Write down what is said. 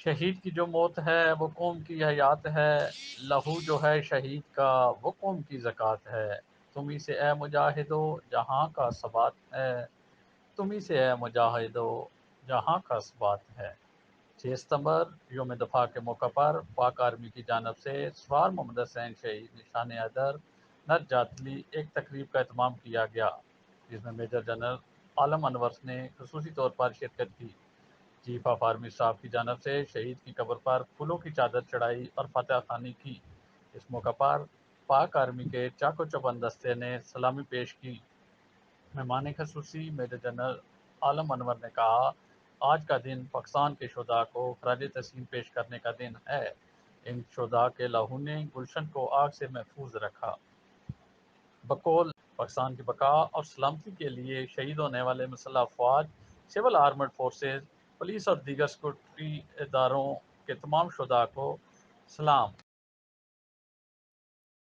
شہید کی جو موت ہے وہ قوم کی حیات ہے، لہو جو ہے شہید کا وہ قوم کی زکوٰۃ ہے۔ تمہیں سے اے مجاہدو جہاں کا ثبات ہے، تمہیں سے اے مجاہدو جہاں کا ثبات ہے۔ 6 ستمبر یوم دفاع کے موقع پر پاک آرمی کی جانب سے سوار محمد حسین شہید نشان حیدر نرجاتلی ایک تقریب کا اہتمام کیا گیا، جس میں میجر جنرل عالم انور نے خصوصی طور پر شرکت کی۔ چیف آف آرمی اسٹاف کی جانب سے شہید کی قبر پر پھولوں کی چادر چڑھائی اور فاتحہ خوانی کی۔ اس موقع پر پاک آرمی کے چاق و چوبند دستے نے سلامی پیش کی۔ مہمان خصوصی میجر جنرل عالم انور نے کہا، آج کا دن پاکستان کے شہداء کو خراج تحسین پیش کرنے کا دن ہے۔ ان شہداء کے لہو نے گلشن کو آگ سے محفوظ رکھا۔ بقول پاکستان کی بقا اور سلامتی کے لیے شہید ہونے والے مسلح افواج، سول آرمڈ فورسز، پولیس اور دیگر سیکورٹی اداروں کے تمام شہداء کو سلام۔